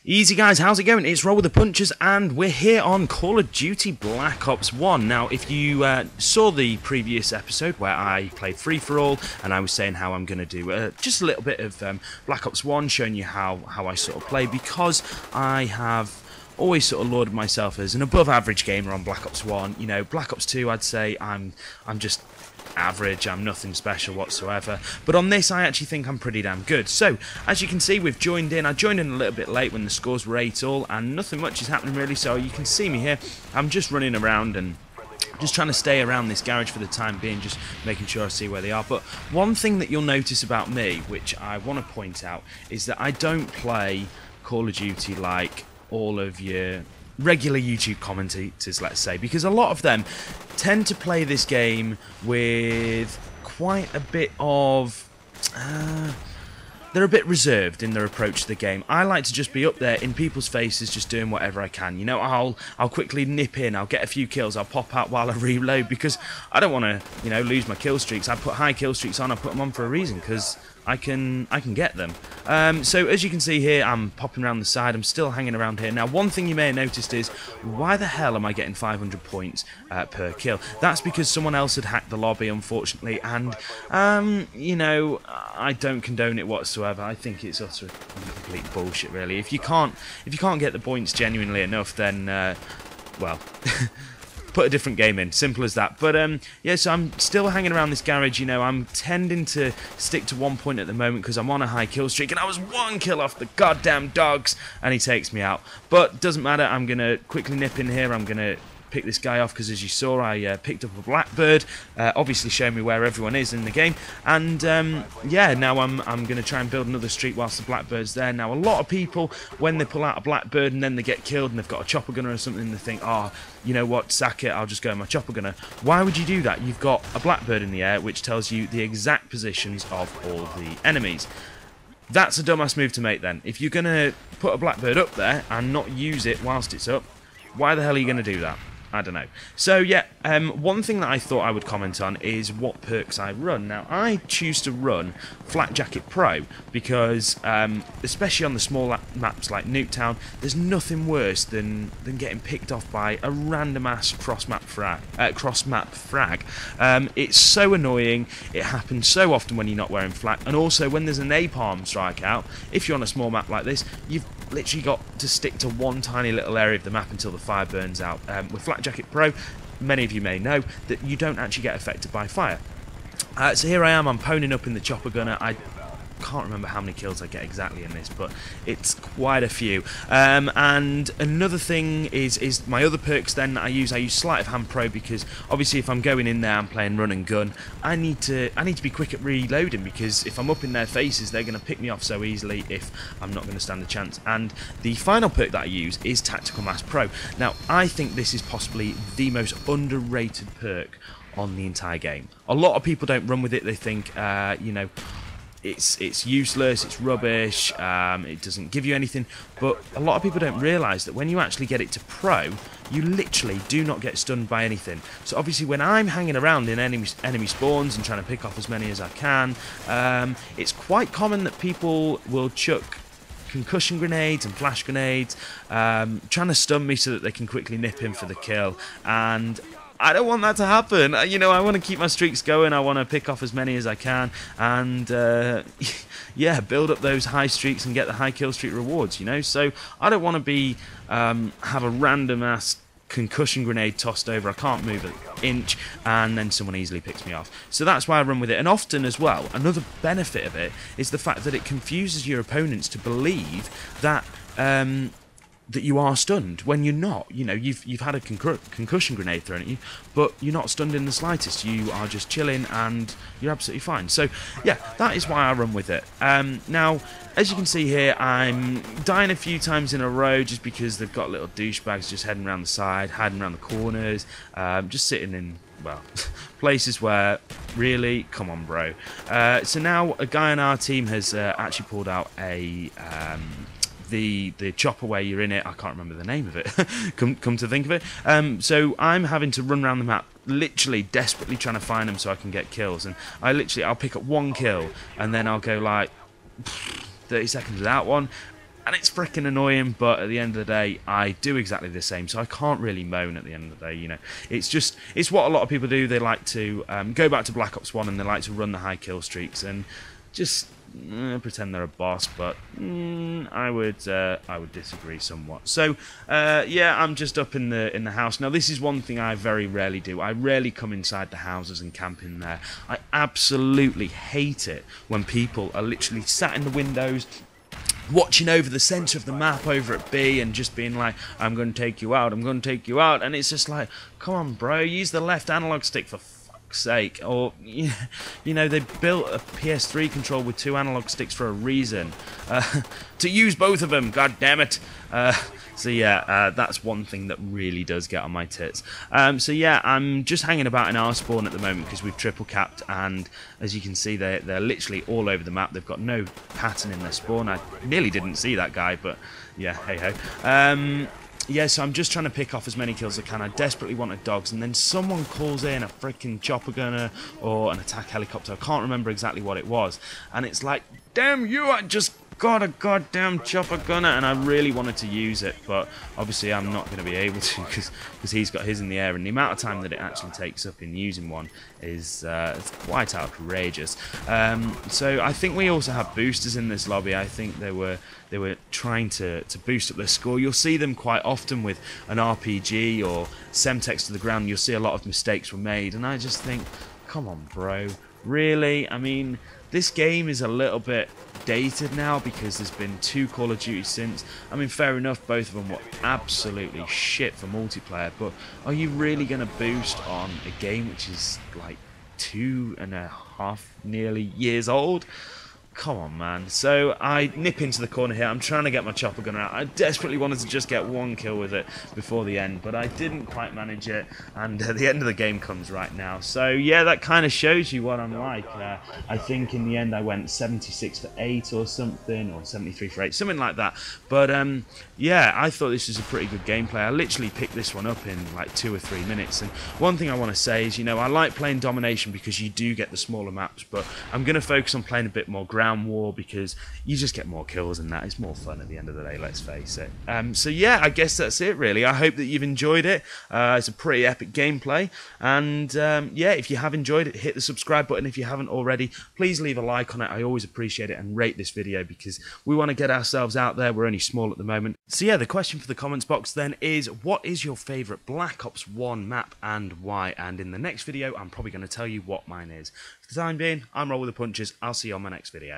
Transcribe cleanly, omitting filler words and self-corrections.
Easy guys, how's it going? It's Roll with the Punchers and we're here on Call of Duty Black Ops 1. Now if you saw the previous episode where I played Free For All and I was saying how I'm going to do just a little bit of Black Ops 1, showing you how I sort of play, because I have always sort of lauded myself as an above average gamer on Black Ops 1. You know, Black Ops 2 I'd say I'm just average, I'm nothing special whatsoever, but on this I actually think I'm pretty damn good. So as you can see, we've joined in. I joined in a little bit late when the scores were 8-all and nothing much is happening really, so you can see me here. I'm just running around and just trying to stay around this garage for the time being, just making sure I see where they are. But one thing that you'll notice about me, which I want to point out, is that I don't play Call of Duty like all of your regular YouTube commentators, let's say, because a lot of them tend to play this game with quite a bit of they're a bit reserved in their approach to the game. I like to just be up there in people's faces, just doing whatever I can. You know, I'll quickly nip in, I'll get a few kills, I'll pop out while I reload, because I don't want to, you know, lose my kill streaks. I put high kill streaks on, I put them on for a reason, because I can get them. So as you can see here, I'm popping around the side, I'm still hanging around here. Now one thing you may have noticed is, why the hell am I getting 500 points per kill? That's because someone else had hacked the lobby, unfortunately, and you know, I don't condone it whatsoever. I think it's utter complete bullshit, really. If you can't get the points genuinely enough, then well, put a different game in, simple as that. But yeah, so I'm still hanging around this garage. You know, I'm tending to stick to one point at the moment because I'm on a high kill streak, and I was one kill off the goddamn dogs and he takes me out. But doesn't matter, I'm gonna quickly nip in here. I'm gonna pick this guy off because, as you saw, I picked up a blackbird, obviously showing me where everyone is in the game. And yeah, now I'm going to try and build another streak whilst the blackbird's there. Now a lot of people, when they pull out a blackbird and then they get killed and they've got a chopper gunner or something, they think, oh, you know what, sack it, I'll just go with my chopper gunner. Why would you do that? You've got a blackbird in the air which tells you the exact positions of all the enemies. That's a dumbass move to make then. If you're going to put a blackbird up there and not use it whilst it's up, why the hell are you going to do that? I don't know. So yeah, one thing that I thought I would comment on is what perks I run. Now I choose to run Flak Jacket Pro because, especially on the small maps like Nuketown, there's nothing worse than getting picked off by a random ass cross map frag. It's so annoying. It happens so often when you're not wearing flak, and also when there's a napalm strike out. If you're on a small map like this, you've literally got to stick to one tiny little area of the map until the fire burns out. With Flak Jacket Pro, many of you may know that you don't actually get affected by fire. So here I am, I'm poning up in the chopper gunner. I can't remember how many kills I get exactly in this, but it's quite a few. And another thing is my other perks then that I use Sleight of Hand Pro, because obviously if I'm going in there, I'm playing run and gun, I need to be quick at reloading, because if I'm up in their faces, they're going to pick me off so easily if I'm not going to stand a chance. And the final perk that I use is Tactical Mass Pro. Now I think this is possibly the most underrated perk on the entire game. A lot of people don't run with it. They think, you know, it's useless, it's rubbish, it doesn't give you anything, but a lot of people don't realise that when you actually get it to Pro, you literally do not get stunned by anything. So obviously when I'm hanging around in enemy spawns and trying to pick off as many as I can, it's quite common that people will chuck concussion grenades and flash grenades, trying to stun me so that they can quickly nip in for the kill, and I don't want that to happen. You know, I want to keep my streaks going, I want to pick off as many as I can, and yeah, build up those high streaks and get the high kill streak rewards, you know. So I don't want to be have a random ass concussion grenade tossed over, I can't move an inch, and then someone easily picks me off. So that's why I run with it. And often as well, another benefit of it is the fact that it confuses your opponents to believe that that you are stunned when you're not. You know, you've had a concussion grenade thrown at you, but you're not stunned in the slightest. You are just chilling and you're absolutely fine. So yeah, that is why I run with it. Now, as you can see here, I'm dying a few times in a row just because they've got little douchebags just heading around the side, hiding around the corners, just sitting in, well, places where, really, come on, bro. So now a guy on our team has actually pulled out a the chopper where you're in it. I can't remember the name of it. come to think of it. So I'm having to run around the map, literally desperately trying to find them so I can get kills. And I'll pick up one kill and then I'll go like 30 seconds without one. and it's freaking annoying, but at the end of the day, I do exactly the same, so I can't really moan at the end of the day, you know. It's what a lot of people do. They like to go back to Black Ops 1 and they like to run the high kill streaks and just pretend they're a boss, but I would disagree somewhat. So yeah, I'm just up in the house now. This is one thing I very rarely do. I rarely come inside the houses and camp in there. I absolutely hate it when people are literally sat in the windows watching over the centre of the map over at B and just being like, I'm going to take you out, I'm going to take you out, and it's just like, come on bro, use the left analog stick for fuck's sake. Or you know, they built a PS3 control with 2 analog sticks for a reason, to use both of them, god damn it. So yeah, that's one thing that really does get on my tits. So yeah, I'm just hanging about in our spawn at the moment because we've triple capped, and as you can see, they're literally all over the map. They've got no pattern in their spawn. I nearly didn't see that guy, but yeah, hey ho. Yeah, so I'm just trying to pick off as many kills as I can. I desperately wanted dogs, and then someone calls in a freaking chopper gunner or an attack helicopter. I can't remember exactly what it was, and it's like, damn you, I just got a goddamn chopper gunner, and I really wanted to use it, but obviously I'm not going to be able to because he's got his in the air, and the amount of time that it actually takes up in using one is it's quite outrageous. So I think we also have boosters in this lobby. I think they were trying to boost up their score. You'll see them quite often with an RPG or Semtex to the ground. You'll see a lot of mistakes were made, and I just think, come on bro, really? I mean, this game is a little bit dated now because there's been 2 Call of Duty since. I mean, fair enough, both of them were absolutely shit for multiplayer, but are you really going to boost on a game which is like 2.5 nearly years old? Come on, man. So I nip into the corner here. I'm trying to get my chopper gunner out. I desperately wanted to just get 1 kill with it before the end, but I didn't quite manage it, and the end of the game comes right now. So yeah, that kind of shows you what I'm like. I think in the end I went 76 for 8 or something, or 73 for 8, something like that. But yeah, I thought this was a pretty good gameplay. I literally picked this one up in like 2 or 3 minutes, and one thing I want to say is, you know, I like playing domination because you do get the smaller maps, but I'm going to focus on playing a bit more ground war because you just get more kills, and that is more fun at the end of the day, let's face it. So yeah, I guess that's it really. I hope that you've enjoyed it. It's a pretty epic gameplay, and yeah, if you have enjoyed it, hit the subscribe button. If you haven't already, please leave a like on it. I always appreciate it, and rate this video because we want to get ourselves out there. We're only small at the moment. So yeah, the question for the comments box then is, what is your favourite Black Ops 1 map and why? And in the next video, I'm probably going to tell you what mine is. For the time being, I'm Roll with the Punches. I'll see you on my next video.